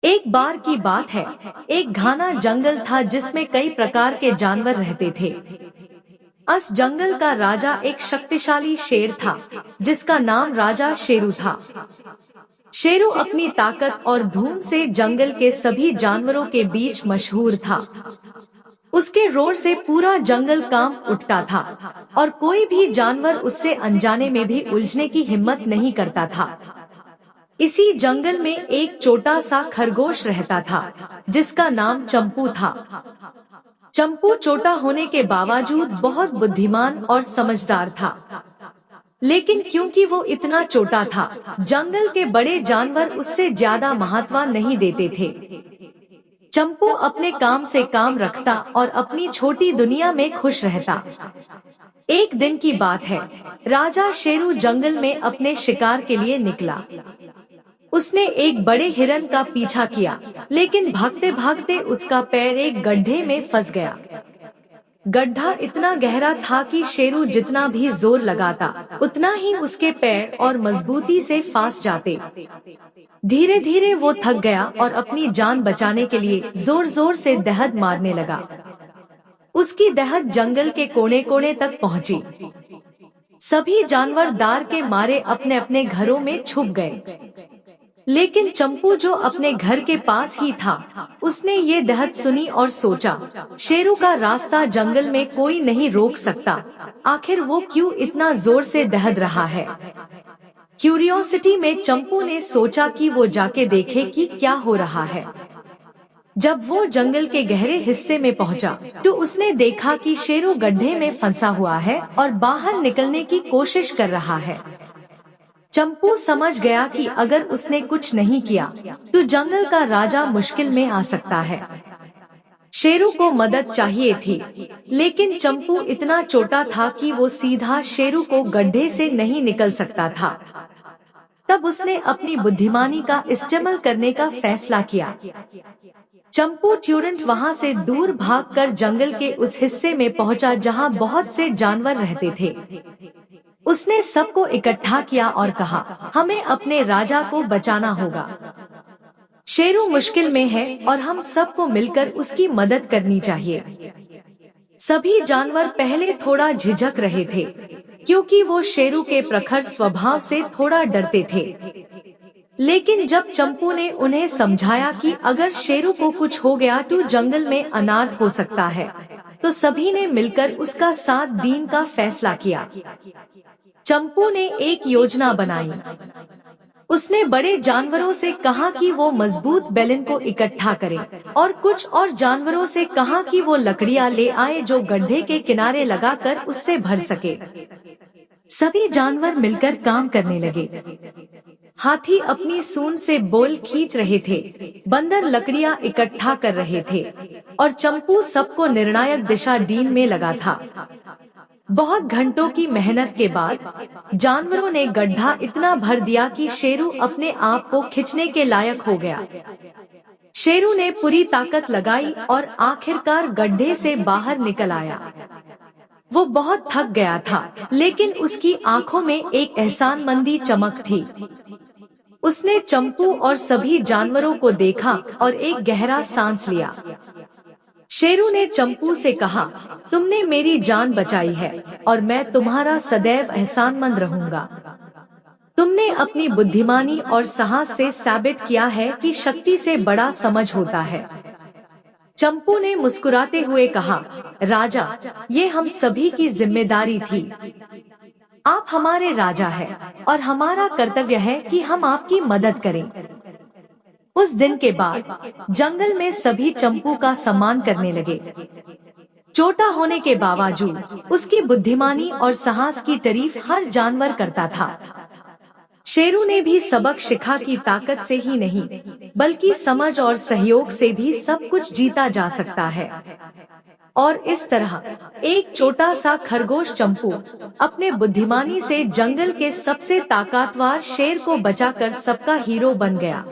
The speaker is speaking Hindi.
एक बार की बात है। एक घना जंगल था जिसमें कई प्रकार के जानवर रहते थे। उस जंगल का राजा एक शक्तिशाली शेर था जिसका नाम राजा शेरू था। शेरू अपनी ताकत और धूम से जंगल के सभी जानवरों के बीच मशहूर था। उसके रोर से पूरा जंगल कांप उठता था और कोई भी जानवर उससे अनजाने में भी उलझने की हिम्मत नहीं करता था। इसी जंगल में एक छोटा सा खरगोश रहता था जिसका नाम चंपू था। चंपू छोटा होने के बावजूद बहुत बुद्धिमान और समझदार था। लेकिन क्योंकि वो इतना छोटा था, जंगल के बड़े जानवर उससे ज्यादा महत्व नहीं देते थे। चंपू अपने काम से काम रखता और अपनी छोटी दुनिया में खुश रहता। एक दिन की बात है, राजा शेरू जंगल में अपने शिकार के लिए निकला। उसने एक बड़े हिरन का पीछा किया, लेकिन भागते भागते उसका पैर एक गड्ढे में फंस गया। गड्ढा इतना गहरा था कि शेरू जितना भी जोर लगाता, उतना ही उसके पैर और मजबूती से फंस जाते। धीरे धीरे वो थक गया और अपनी जान बचाने के लिए जोर जोर से दहड़ मारने लगा। उसकी दहड़ जंगल के कोने कोने तक पहुंची। सभी जानवर डर के मारे अपने अपने घरों में छुप गए। लेकिन चंपू जो अपने घर के पास ही था, उसने ये दहड़ सुनी और सोचा, शेरू का रास्ता जंगल में कोई नहीं रोक सकता। आखिर वो क्यों इतना जोर से दहड़ रहा है। क्यूरियोसिटी में चंपू ने सोचा कि वो जाके देखे कि क्या हो रहा है। जब वो जंगल के गहरे हिस्से में पहुंचा, तो उसने देखा कि शेरू गड्ढे में फंसा हुआ है और बाहर निकलने की कोशिश कर रहा है। चंपू समझ गया कि अगर उसने कुछ नहीं किया तो जंगल का राजा मुश्किल में आ सकता है। शेरू को मदद चाहिए थी, लेकिन चंपू इतना छोटा था कि वो सीधा शेरू को गड्ढे से नहीं निकल सकता था। तब उसने अपनी बुद्धिमानी का इस्तेमाल करने का फैसला किया। चंपू तुरंत वहां से दूर भागकर जंगल के उस हिस्से में पहुंचा जहां बहुत से जानवर रहते थे। उसने सबको इकट्ठा किया और कहा, हमें अपने राजा को बचाना होगा। शेरू मुश्किल में है और हम सबको मिलकर उसकी मदद करनी चाहिए। सभी जानवर पहले थोड़ा झिझक रहे थे, क्योंकि वो शेरू के प्रखर स्वभाव से थोड़ा डरते थे। लेकिन जब चंपू ने उन्हें समझाया कि अगर शेरू को कुछ हो गया तो जंगल में अनर्थ हो सकता है, तो सभी ने मिलकर उसका साथ देने का फैसला किया। चंपू ने एक योजना बनाई। उसने बड़े जानवरों से कहा कि वो मजबूत बैलन को इकट्ठा करें और कुछ और जानवरों से कहा कि वो लकड़ियां ले आए जो गड्ढे के किनारे लगाकर उससे भर सके। सभी जानवर मिलकर काम करने लगे। हाथी अपनी सूंड से बोल खींच रहे थे, बंदर लकड़ियां इकट्ठा कर रहे थे और चंपू सबको निर्णायक दिशा देने में लगा था। बहुत घंटों की मेहनत के बाद जानवरों ने गड्ढा इतना भर दिया कि शेरू अपने आप को खींचने के लायक हो गया। शेरू ने पूरी ताकत लगाई और आखिरकार गड्ढे से बाहर निकल आया। वो बहुत थक गया था, लेकिन उसकी आंखों में एक एहसानमंदी चमक थी। उसने चंपू और सभी जानवरों को देखा और एक गहरा सांस लिया। शेरू ने चंपू से कहा, तुमने मेरी जान बचाई है और मैं तुम्हारा सदैव एहसानमंद रहूंगा। तुमने अपनी बुद्धिमानी और साहस से साबित किया है कि शक्ति से बड़ा समझ होता है। चंपू ने मुस्कुराते हुए कहा, राजा, ये हम सभी की जिम्मेदारी थी। आप हमारे राजा हैं और हमारा कर्तव्य है कि हम आपकी मदद करें। उस दिन के बाद जंगल में सभी चंपू का सम्मान करने लगे। छोटा होने के बावजूद उसकी बुद्धिमानी और साहस की तारीफ हर जानवर करता था। शेरू ने भी सबक सीखा कि ताकत से ही नहीं, बल्कि समझ और सहयोग से भी सब कुछ जीता जा सकता है। और इस तरह एक छोटा सा खरगोश चंपू अपने बुद्धिमानी से जंगल के सबसे ताकतवर शेर को बचाकर सबका हीरो बन गया।